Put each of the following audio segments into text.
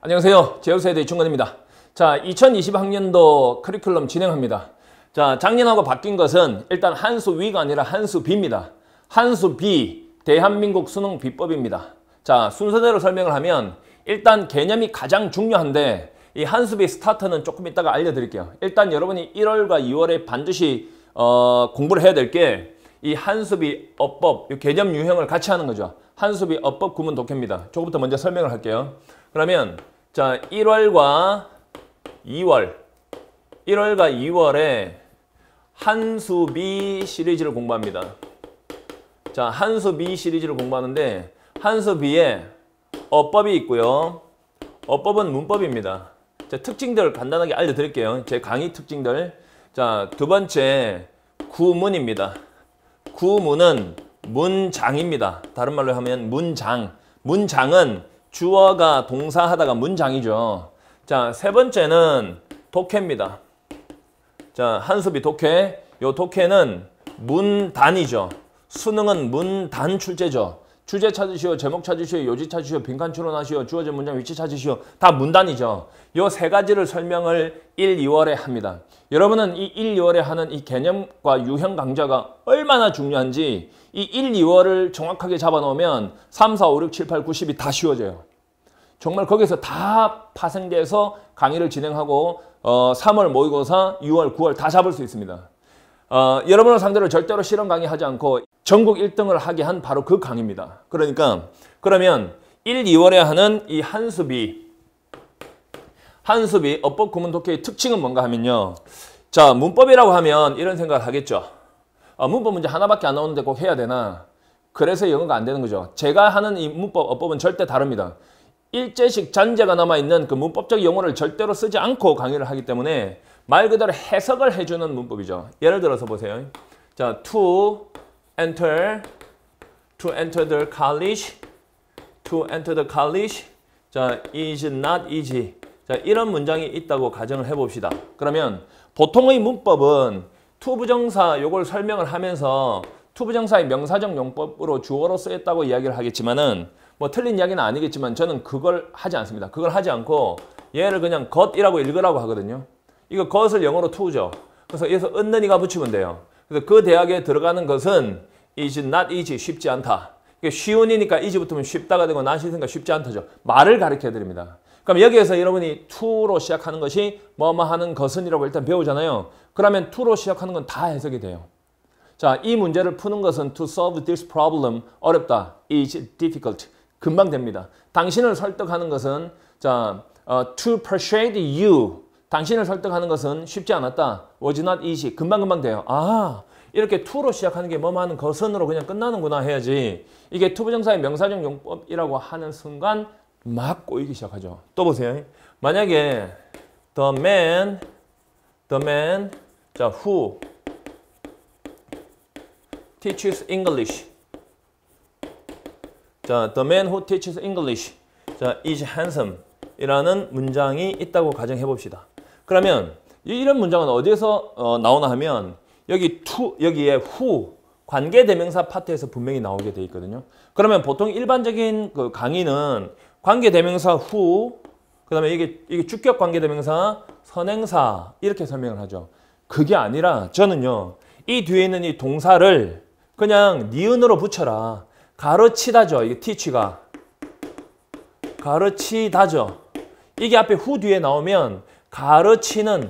안녕하세요. 제우스헤드 이충건입니다. 자, 2020학년도 커리큘럼 진행합니다. 자, 작년하고 바뀐 것은 일단 한수 위가 아니라 한수 비입니다. 한수 비, 대한민국 수능 비법입니다. 자, 순서대로 설명을 하면 일단 개념이 가장 중요한데 이 한수 비 스타터는 조금 이따가 알려드릴게요. 일단 여러분이 1월과 2월에 반드시 공부를 해야 될 게 이 한수비 어법, 이 개념 유형을 같이 하는 거죠. 한수비 어법 구문 독해입니다. 조금부터 먼저 설명을 할게요. 그러면 자, 1월과 2월에 한수비 시리즈를 공부합니다. 자, 한수비 시리즈를 공부하는데 한수비에 어법이 있고요. 어법은 문법입니다. 자, 특징들 간단하게 알려드릴게요. 제 강의 특징들. 자, 두 번째 구문입니다. 구문은 문장입니다. 다른 말로 하면 문장. 문장은 주어가 동사하다가 문장이죠. 자, 세 번째는 독해입니다. 자, 한수비 독해. 요 독해는 문단이죠. 수능은 문단 출제죠. 주제 찾으시오, 제목 찾으시오, 요지 찾으시오, 빈칸 추론하시오, 주어진 문장 위치 찾으시오. 다 문단이죠. 요 세 가지를 설명을 1, 2월에 합니다. 여러분은 이 1, 2월에 하는 이 개념과 유형 강좌가 얼마나 중요한지 이 1, 2월을 정확하게 잡아놓으면 3, 4, 5, 6, 7, 8, 9, 10이 다 쉬워져요. 정말 거기서 다 파생돼서 강의를 진행하고 3월 모의고사, 6월, 9월 다 잡을 수 있습니다. 여러분을 상대로 절대로 실험 강의하지 않고 전국 1등을 하게 한 바로 그 강의입니다. 그러니까 그러면 1, 2월에 하는 이 한수비 어법 구문 독해의 특징은 뭔가 하면요. 자, 문법이라고 하면 이런 생각을 하겠죠. 문법 문제 하나밖에 안 나오는데 꼭 해야 되나? 그래서 영어가 안 되는 거죠. 제가 하는 이 문법, 어법은 절대 다릅니다. 일제식 잔재가 남아있는 그 문법적 용어를 절대로 쓰지 않고 강의를 하기 때문에 말 그대로 해석을 해주는 문법이죠. 예를 들어서 보세요. 자, to enter the college, 자, is not easy. 자, 이런 문장이 있다고 가정을 해봅시다. 그러면 보통의 문법은 to 부정사 요걸 설명을 하면서 to 부정사의 명사적 용법으로 주어로 쓰였다고 이야기를 하겠지만은 뭐 틀린 이야기는 아니겠지만 저는 그걸 하지 않습니다. 그걸 하지 않고 얘를 그냥 것이라고 읽으라고 하거든요. 이거 것을 영어로 to죠. 그래서 여기서 은는이가 붙이면 돼요. 그래서 그 대학에 들어가는 것은 is not easy, 쉽지 않다. 쉬운이니까 easy 붙으면 쉽다가 되고 not이 있으니까 쉽지 않다죠. 말을 가르쳐 드립니다. 그럼 여기에서 여러분이 to로 시작하는 것이 뭐뭐 하는 것은 이라고 일단 배우잖아요. 그러면 to로 시작하는 건 다 해석이 돼요. 자, 이 문제를 푸는 것은 to solve this problem, 어렵다, is difficult, 금방 됩니다. 당신을 설득하는 것은 자, to persuade you, 당신을 설득하는 것은 쉽지 않았다, was not easy, 금방 돼요. 아, 이렇게 to로 시작하는 게 뭐뭐 하는 것은으로 그냥 끝나는구나 해야지 이게 to 부정사의 명사적 용법이라고 하는 순간 막 꼬이기 시작하죠. 또 보세요. 만약에 the man, 자, who teaches English. 자, the man who teaches English. 자, is handsome. 이라는 문장이 있다고 가정해 봅시다. 그러면 이런 문장은 어디에서 나오나 하면 여기에 who 관계대명사 파트에서 분명히 나오게 돼 있거든요. 그러면 보통 일반적인 그 강의는 관계대명사 who, 그 다음에 이게 주격 관계대명사 선행사 이렇게 설명을 하죠. 그게 아니라 저는요, 이 뒤에 있는 이 동사를 그냥 니은으로 붙여라. 가르치다죠. 이게 teach가. 가르치다죠. 이게 앞에 who 뒤에 나오면 가르치는으로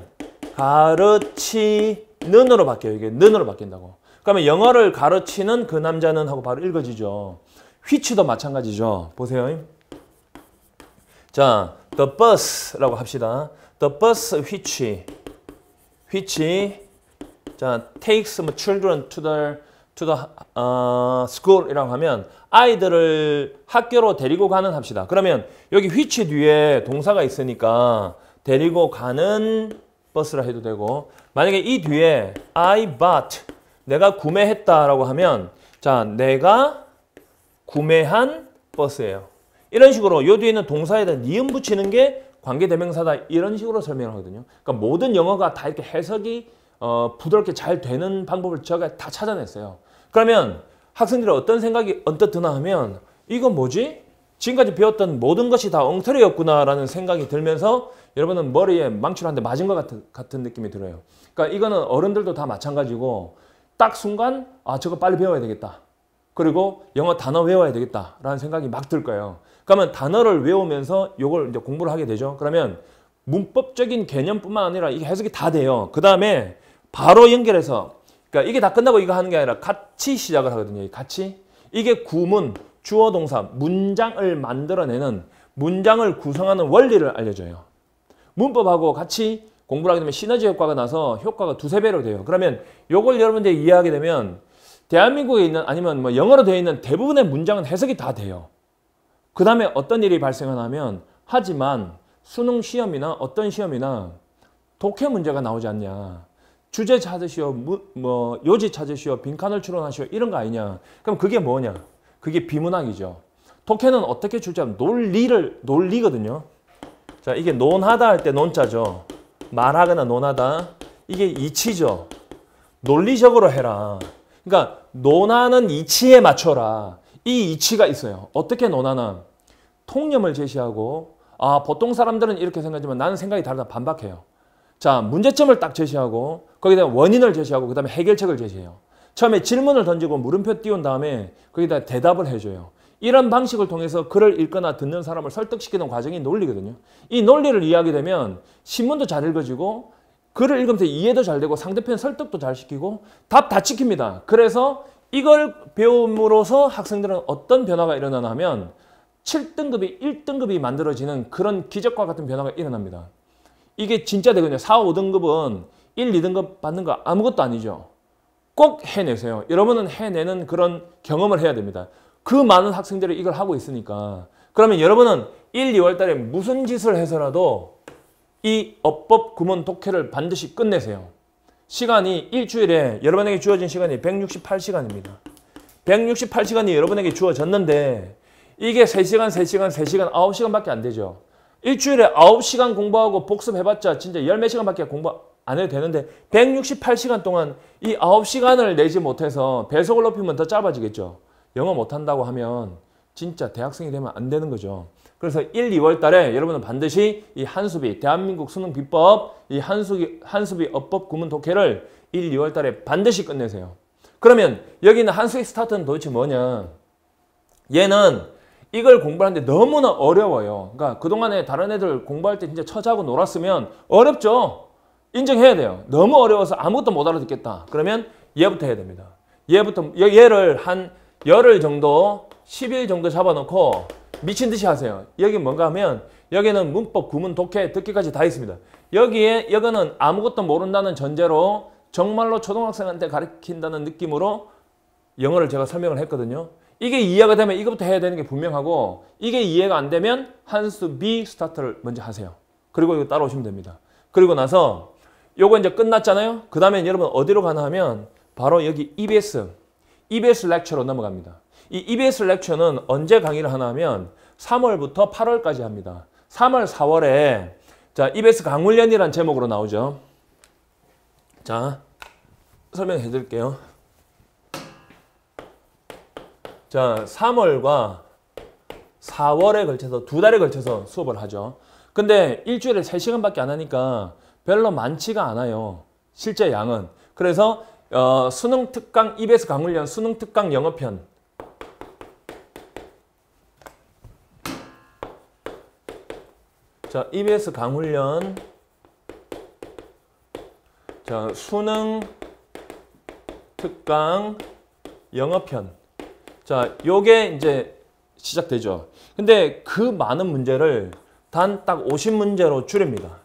바뀌어요. 이게 는으로 바뀐다고. 그러면 영어를 가르치는 그 남자는 하고 바로 읽어지죠. which도 마찬가지죠. 보세요. 자, the bus라고 합시다. The bus which 자, takes children to the school이라고 하면 아이들을 학교로 데리고 가는 합시다. 그러면 여기 which 뒤에 동사가 있으니까 데리고 가는 버스라 해도 되고, 만약에 이 뒤에 I bought, 내가 구매했다라고 하면 자, 내가 구매한 버스예요. 이런 식으로 요 뒤에 있는 동사에다 니은 붙이는 게 관계대명사다. 이런 식으로 설명하거든요. 그러니까 모든 영어가 다 이렇게 해석이 부드럽게 잘 되는 방법을 제가 다 찾아냈어요. 그러면 학생들이 어떤 생각이 언뜻 드나 하면 이건 뭐지? 지금까지 배웠던 모든 것이 다 엉터리였구나라는 생각이 들면서 여러분은 머리에 망치로 한 대 맞은 것 같은 느낌이 들어요. 그러니까 이거는 어른들도 다 마찬가지고 딱 순간 아 저거 빨리 배워야 되겠다. 그리고 영어 단어 외워야 되겠다라는 생각이 막 들 거예요. 그러면 단어를 외우면서 이걸 이제 공부를 하게 되죠. 그러면 문법적인 개념뿐만 아니라 이게 해석이 다 돼요. 그 다음에 바로 연결해서 그러니까 이게 다 끝나고 이거 하는 게 아니라 같이 시작을 하거든요. 같이. 이게 구문, 주어, 동사, 문장을 만들어내는 문장을 구성하는 원리를 알려줘요. 문법하고 같이 공부를 하게 되면 시너지 효과가 나서 효과가 두세 배로 돼요. 그러면 이걸 여러분들이 이해하게 되면 대한민국에 있는 아니면 뭐 영어로 되어 있는 대부분의 문장은 해석이 다 돼요. 그 다음에 어떤 일이 발생하냐면 하지만 수능 시험이나 어떤 시험이나 독해 문제가 나오지 않냐. 주제 찾으시오, 뭐 요지 찾으시오, 빈칸을 추론하시오 이런 거 아니냐. 그럼 그게 뭐냐? 그게 비문학이죠. 독해는 어떻게 출제하면 논리거든요. 자, 이게 논하다 할 때 논자죠. 말하거나 논하다. 이게 이치죠. 논리적으로 해라. 그러니까 논하는 이치에 맞춰라. 이 이치가 있어요. 어떻게 논하나? 통념을 제시하고 보통 사람들은 이렇게 생각하지만 나는 생각이 다르다 반박해요. 자, 문제점을 딱 제시하고 거기다 원인을 제시하고 그 다음에 해결책을 제시해요. 처음에 질문을 던지고 물음표 띄운 다음에 거기다 대답을 해줘요. 이런 방식을 통해서 글을 읽거나 듣는 사람을 설득시키는 과정이 논리거든요. 이 논리를 이해하게 되면 신문도 잘 읽어지고 글을 읽으면서 이해도 잘 되고 상대편 설득도 잘 시키고 답 다 찍힙니다. 그래서 이걸 배움으로써 학생들은 어떤 변화가 일어나나 하면 7등급이 1등급이 만들어지는 그런 기적과 같은 변화가 일어납니다. 이게 진짜 되거든요. 4, 5등급은 1, 2등급 받는 거 아무것도 아니죠. 꼭 해내세요. 여러분은 해내는 그런 경험을 해야 됩니다. 그 많은 학생들이 이걸 하고 있으니까. 그러면 여러분은 1, 2월 달에 무슨 짓을 해서라도 이 어법, 구문, 독해를 반드시 끝내세요. 시간이 일주일에 여러분에게 주어진 시간이 168시간입니다. 168시간이 여러분에게 주어졌는데 이게 3시간, 3시간, 3시간, 9시간밖에 안 되죠. 일주일에 9시간 공부하고 복습해봤자 진짜 10몇 시간밖에 공부 안 해도 되는데 168시간 동안 이 9시간을 내지 못해서 배속을 높이면 더 짧아지겠죠. 영어 못한다고 하면 진짜 대학생이 되면 안 되는 거죠. 그래서 1, 2월 달에 여러분은 반드시 이 한수비, 대한민국 수능 비법, 이 한수비 어법 구문 독해를 1, 2월 달에 반드시 끝내세요. 그러면 여기 있는 한수비 스타트는 도대체 뭐냐? 얘는 이걸 공부하는데 너무나 어려워요. 그러니까 그동안에 다른 애들 공부할 때 진짜 처자고 놀았으면 어렵죠. 인정해야 돼요. 너무 어려워서 아무것도 못 알아듣겠다. 그러면 얘부터 해야 됩니다. 얘를 한 열흘 정도, 10일 정도 잡아놓고 미친 듯이 하세요. 여기 뭔가 하면 여기는 문법, 구문, 독해, 듣기까지 다 있습니다. 여기는 아무것도 모른다는 전제로 정말로 초등학생한테 가르친다는 느낌으로 영어를 제가 설명을 했거든요. 이게 이해가 되면 이것부터 해야 되는 게 분명하고 이게 이해가 안 되면 한수 B 스타트를 먼저 하세요. 그리고 이거 따라오시면 됩니다. 그리고 나서 요거 이제 끝났잖아요. 그 다음에 여러분 어디로 가나 하면 바로 여기 EBS 렉처로 넘어갑니다. 이 EBS 렉처는 언제 강의를 하나 하면 3월부터 8월까지 합니다. 3월, 4월에 자 EBS 강훈련이라는 제목으로 나오죠. 자 설명해 드릴게요. 자 3월과 4월에 걸쳐서 2달에 걸쳐서 수업을 하죠. 근데 일주일에 3시간밖에 안 하니까 별로 많지가 않아요. 실제 양은. 그래서 수능 특강 EBS 강훈련 수능 특강 영어편 자 EBS 강훈련 자 수능 특강 영어편 자 요게 이제 시작되죠. 근데 그 많은 문제를 단 딱 50문제로 줄입니다.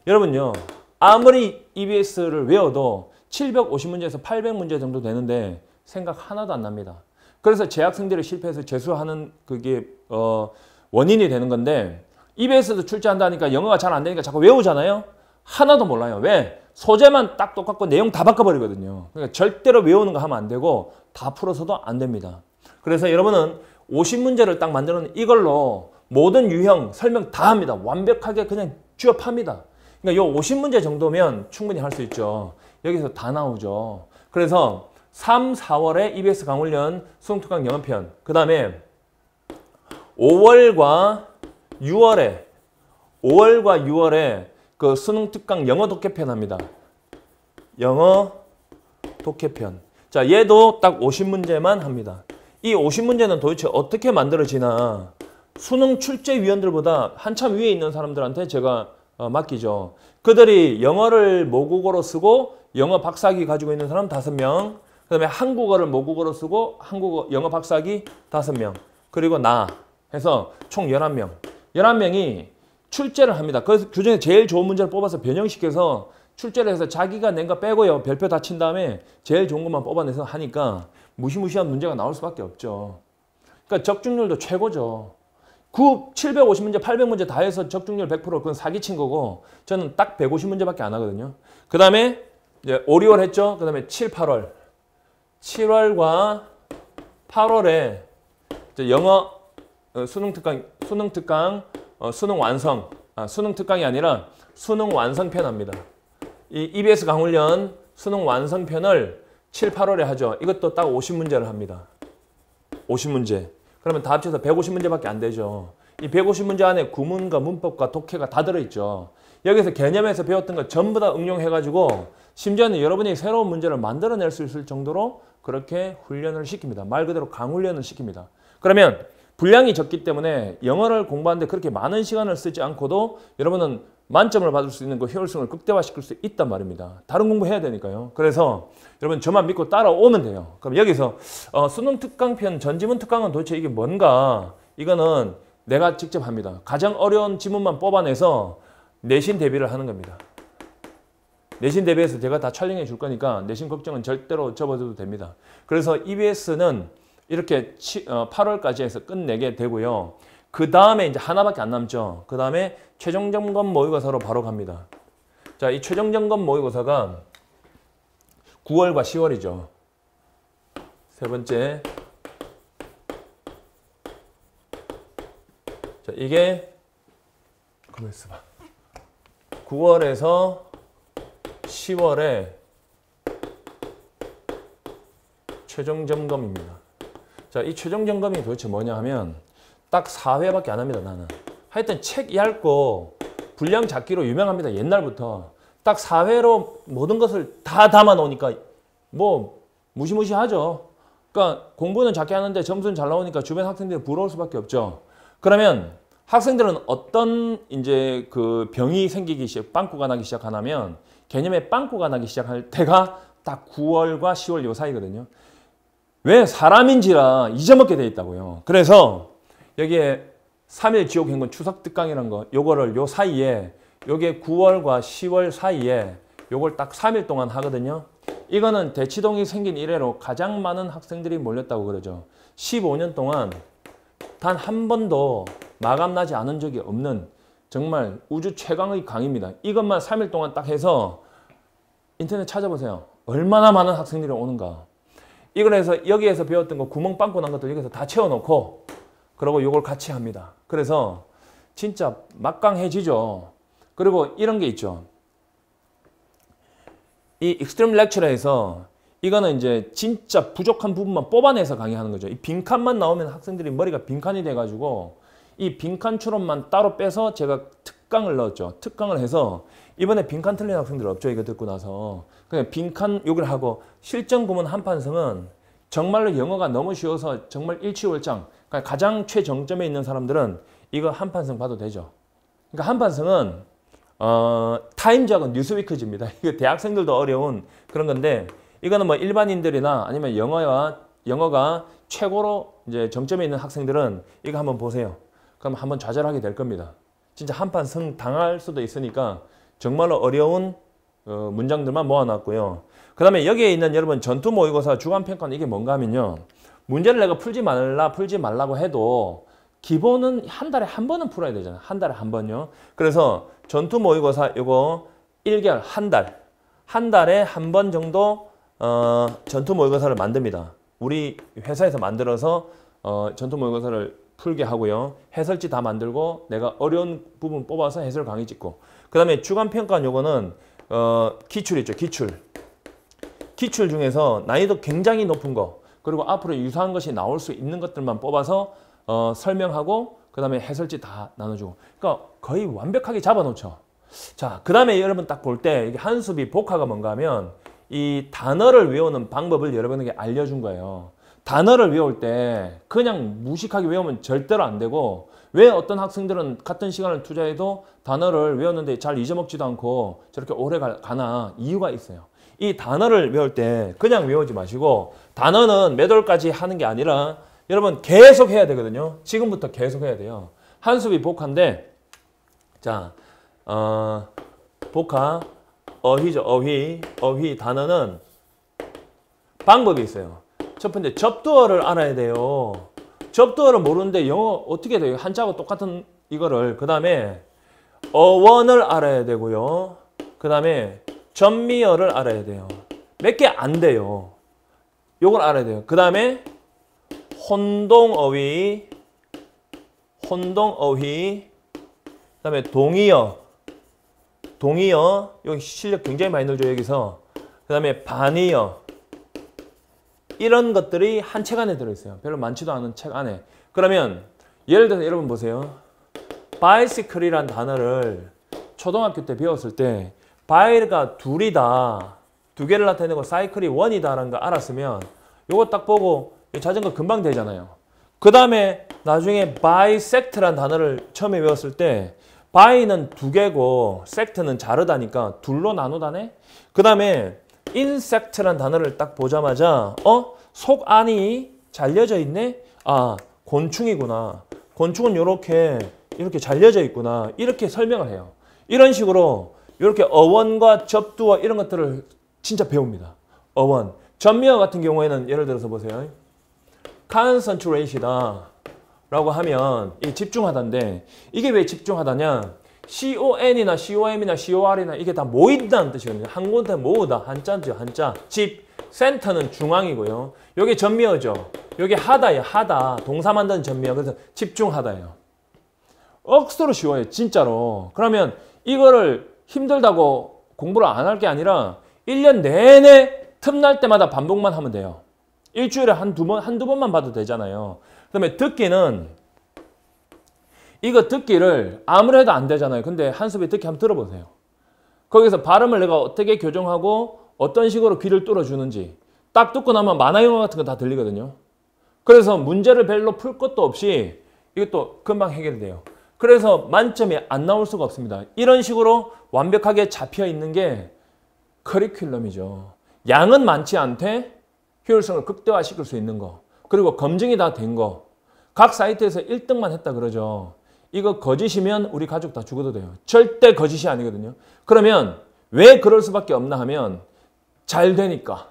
여러분요 아무리 EBS를 외워도 750문제에서 800문제 정도 되는데 생각 하나도 안 납니다. 그래서 재학생들이 실패해서 재수하는 그게 원인이 되는 건데 EBS도 출제한다니까 영어가 잘 안 되니까 자꾸 외우잖아요. 하나도 몰라요. 왜? 소재만 딱 똑같고 내용 다 바꿔버리거든요. 그러니까 절대로 외우는 거 하면 안 되고 다 풀어서도 안 됩니다. 그래서 여러분은 50문제를 딱 만드는 이걸로 모든 유형 설명 다 합니다. 완벽하게 그냥 취업합니다. 그러니까 요 50문제 정도면 충분히 할 수 있죠. 여기서 다 나오죠. 그래서 3, 4월에 EBS 강훈련 수능특강 영어편 그 다음에 5월과 6월에 그 수능 특강 영어 독해편 합니다. 영어 독해편. 자, 얘도 딱 50문제만 합니다. 이 50문제는 도대체 어떻게 만들어지나 수능 출제위원들보다 한참 위에 있는 사람들한테 제가 맡기죠. 그들이 영어를 모국어로 쓰고 영어 박사학위 가지고 있는 사람 5명, 그 다음에 한국어를 모국어로 쓰고 영어 박사학위 5명, 그리고 나 해서 총 11명. 11명이 출제를 합니다. 그중에 제일 좋은 문제를 뽑아서 변형시켜서 출제를 해서 자기가 낸 거 빼고요. 별표 다 친 다음에 제일 좋은 것만 뽑아내서 하니까 무시무시한 문제가 나올 수밖에 없죠. 그러니까 적중률도 최고죠. 750문제, 800문제 다 해서 적중률 100% 그건 사기친 거고 저는 딱 150문제밖에 안 하거든요. 그 다음에 이제 5, 6월 했죠. 그 다음에 7, 8월. 7월과 8월에 영어 수능 특강, 수능 완성, 수능 특강이 아니라 수능 완성편 합니다. 이 EBS 강훈련 수능 완성편을 7, 8월에 하죠. 이것도 딱 50문제를 합니다. 50문제. 그러면 다 합쳐서 150문제밖에 안 되죠. 이 150문제 안에 구문과 문법과 독해가 다 들어있죠. 여기서 개념에서 배웠던 거 전부 다 응용해가지고 심지어는 여러분이 새로운 문제를 만들어낼 수 있을 정도로 그렇게 훈련을 시킵니다. 말 그대로 강훈련을 시킵니다. 그러면 분량이 적기 때문에 영어를 공부하는데 그렇게 많은 시간을 쓰지 않고도 여러분은 만점을 받을 수 있는 그 효율성을 극대화시킬 수 있단 말입니다. 다른 공부해야 되니까요. 그래서 여러분 저만 믿고 따라오면 돼요. 그럼 여기서 수능 특강편 전지문 특강은 도대체 이게 뭔가, 이거는 내가 직접 합니다. 가장 어려운 지문만 뽑아내서 내신 대비를 하는 겁니다. 내신 대비해서 제가 다 촬영해 줄 거니까 내신 걱정은 절대로 접어둬도 됩니다. 그래서 EBS는 이렇게 8월까지 해서 끝내게 되고요. 그 다음에 이제 하나밖에 안 남죠. 그 다음에 최종 점검 모의고사로 바로 갑니다. 자, 이 최종 점검 모의고사가 9월과 10월이죠. 세 번째. 자, 이게 가만 있어봐. 9월에서 10월에 최종 점검입니다. 자, 이 최종 점검이 도대체 뭐냐 하면 딱 4회밖에 안 합니다, 나는. 하여튼 책 얇고 분량 잡기로 유명합니다, 옛날부터. 딱 4회로 모든 것을 다 담아 놓으니까 뭐 무시무시하죠. 그러니까 공부는 작게 하는데 점수는 잘 나오니까 주변 학생들이 부러울 수밖에 없죠. 그러면 학생들은 어떤 이제 그 병이 빵꾸가 나기 시작하냐면 개념에 빵꾸가 나기 시작할 때가 딱 9월과 10월 요 사이거든요. 왜? 사람인지라 잊어먹게 돼 있다고요. 그래서 여기에 3일 지옥 행군 추석 특강이라는 거, 요거를 요 사이에, 요게 9월과 10월 사이에 요걸 딱 3일 동안 하거든요. 이거는 대치동이 생긴 이래로 가장 많은 학생들이 몰렸다고 그러죠. 15년 동안 단 한 번도 마감 나지 않은 적이 없는 정말 우주 최강의 강의입니다. 이것만 3일 동안 딱 해서 인터넷 찾아보세요. 얼마나 많은 학생들이 오는가. 이걸 해서 여기에서 배웠던 거 구멍 빵꾸 난 것도 여기서 다 채워놓고 그리고 이걸 같이 합니다. 그래서 진짜 막강해지죠. 그리고 이런 게 있죠. 이 익스트림 렉처에서 이거는 이제 진짜 부족한 부분만 뽑아내서 강의하는 거죠. 이 빈칸만 나오면 학생들이 머리가 빈칸이 돼가지고 이 빈칸 추론만 따로 빼서 제가 특강을 넣었죠. 특강을 해서 이번에 빈칸 틀린 학생들 없죠. 이거 듣고 나서. 그냥 빈칸 욕을 하고 실전 구문 한판성은 정말로 영어가 너무 쉬워서 정말 일취월장, 그러니까 가장 최정점에 있는 사람들은 이거 한판성 봐도 되죠. 그러니까 한판성은 타임즈하고 뉴스위크지입니다. 이거 대학생들도 어려운 그런 건데 이거는 뭐 일반인들이나 아니면 영어가 최고로 이제 정점에 있는 학생들은 이거 한번 보세요. 그럼 한번 좌절하게 될 겁니다. 진짜 한판성 당할 수도 있으니까 정말로 어려운 문장들만 모아놨고요. 그 다음에 여기에 있는 여러분 전투 모의고사 주간평가는 이게 뭔가 하면요. 문제를 내가 풀지 말라고 해도 기본은 한 달에 한 번은 풀어야 되잖아요. 한 달에 한 번요. 그래서 전투 모의고사 이거 1개월 한 달에 한 번 정도 전투 모의고사를 만듭니다. 우리 회사에서 만들어서 전투 모의고사를 풀게 하고요. 해설지 다 만들고 내가 어려운 부분 뽑아서 해설 강의 찍고 그 다음에 주간평가 요거는 기출 있죠. 기출 중에서 난이도 굉장히 높은 거 그리고 앞으로 유사한 것이 나올 수 있는 것들만 뽑아서 설명하고 그 다음에 해설지 다 나눠주고. 그러니까 거의 완벽하게 잡아놓죠. 자, 그 다음에 여러분 딱 볼 때 이게 한수비 복화가 뭔가 하면 이 단어를 외우는 방법을 여러분에게 알려준 거예요. 단어를 외울 때 그냥 무식하게 외우면 절대로 안 되고, 왜 어떤 학생들은 같은 시간을 투자해도 단어를 외웠는데 잘 잊어먹지도 않고 저렇게 오래 가나 이유가 있어요. 이 단어를 외울 때 그냥 외우지 마시고, 단어는 몇 월까지 하는 게 아니라 여러분 계속 해야 되거든요. 지금부터 계속 해야 돼요. 한수비 복화인데, 자, 복화, 어휘죠. 어휘 단어는 방법이 있어요. 첫 번째, 접두어를 알아야 돼요. 접두어를 모르는데 영어 어떻게 돼요? 한자하고 똑같은 이거를. 그 다음에 어원을 알아야 되고요. 그 다음에 전미어를 알아야 돼요. 몇 개 안 돼요. 요걸 알아야 돼요. 그 다음에 혼동어휘, 그 다음에 동의어, 여기 실력 굉장히 많이 늘죠, 여기서. 그 다음에 반의어, 이런 것들이 한 책 안에 들어있어요. 별로 많지도 않은 책 안에. 그러면 예를 들어서 여러분 보세요. bicycle이란 단어를 초등학교 때 배웠을 때 바이가 둘이다, 두 개를 나타내고 사이클이 원이다라는 거 알았으면 요거 딱 보고 자전거 금방 되잖아요. 그 다음에 나중에 bisect란 단어를 처음에 외웠을 때 bi는 두 개고 sect는 자르다니까 둘로 나누다네. 그 다음에 insect란 단어를 딱 보자마자 속 안이 잘려져 있네. 아, 곤충이구나. 곤충은 이렇게 잘려져 있구나. 이렇게 설명을 해요. 이런 식으로 이렇게 어원과 접두어 이런 것들을 진짜 배웁니다. 어원. 전미어 같은 경우에는 예를 들어서 보세요. concentrate이다 라고 하면 이게 집중하다인데, 이게 왜 집중하다냐? CON이나 COM이나 COR이나 이게 다 모인다는 뜻이거든요. 한 곳에 모으다. 한자죠. 한자. 집. 센터는 중앙이고요. 여기 전미어죠. 여기 하다예요. 하다. 동사 만드는 전미어. 그래서 집중하다예요. 억수로 쉬워요. 진짜로. 그러면 이거를 힘들다고 공부를 안 할 게 아니라 1년 내내 틈날 때마다 반복만 하면 돼요. 일주일에 한두 번만 봐도 되잖아요. 그다음에 듣기는, 이거 듣기를 아무래도 안 되잖아요. 근데 한수비 듣기 한번 들어보세요. 거기서 발음을 내가 어떻게 교정하고 어떤 식으로 귀를 뚫어주는지 딱 듣고 나면 만화 영화 같은 거 다 들리거든요. 그래서 문제를 별로 풀 것도 없이 이것도 금방 해결이 돼요. 그래서 만점이 안 나올 수가 없습니다. 이런 식으로 완벽하게 잡혀 있는 게 커리큘럼이죠. 양은 많지 않되 효율성을 극대화시킬 수 있는 거. 그리고 검증이 다 된 거. 각 사이트에서 1등만 했다 그러죠. 이거 거짓이면 우리 가족 다 죽어도 돼요. 절대 거짓이 아니거든요. 그러면 왜 그럴 수밖에 없나 하면 잘 되니까.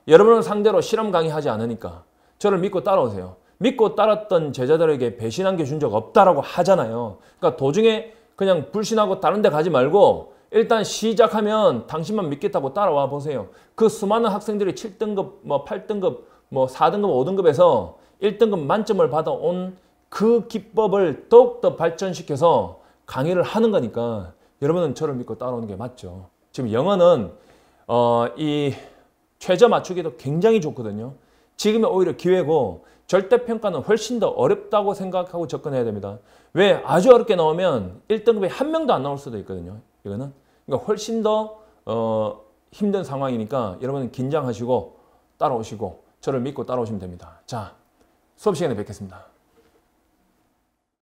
여러분을 상대로 실험 강의하지 않으니까. 저를 믿고 따라오세요. 믿고 따랐던 제자들에게 배신한 게 준 적 없다라고 하잖아요. 그러니까 도중에 그냥 불신하고 다른 데 가지 말고 일단 시작하면 당신만 믿겠다고 따라와 보세요. 그 수많은 학생들이 7등급, 8등급, 4등급, 5등급에서 1등급 만점을 받아온 그 기법을 더욱더 발전시켜서 강의를 하는 거니까 여러분은 저를 믿고 따라오는 게 맞죠. 지금 영어는 이 최저 맞추기도 굉장히 좋거든요. 지금은 오히려 기회고 절대평가는 훨씬 더 어렵다고 생각하고 접근해야 됩니다. 왜? 아주 어렵게 나오면 1등급에 한 명도 안 나올 수도 있거든요. 이거는. 그러니까 훨씬 더 힘든 상황이니까 여러분은 긴장하시고 따라오시고 저를 믿고 따라오시면 됩니다. 자, 수업 시간에 뵙겠습니다.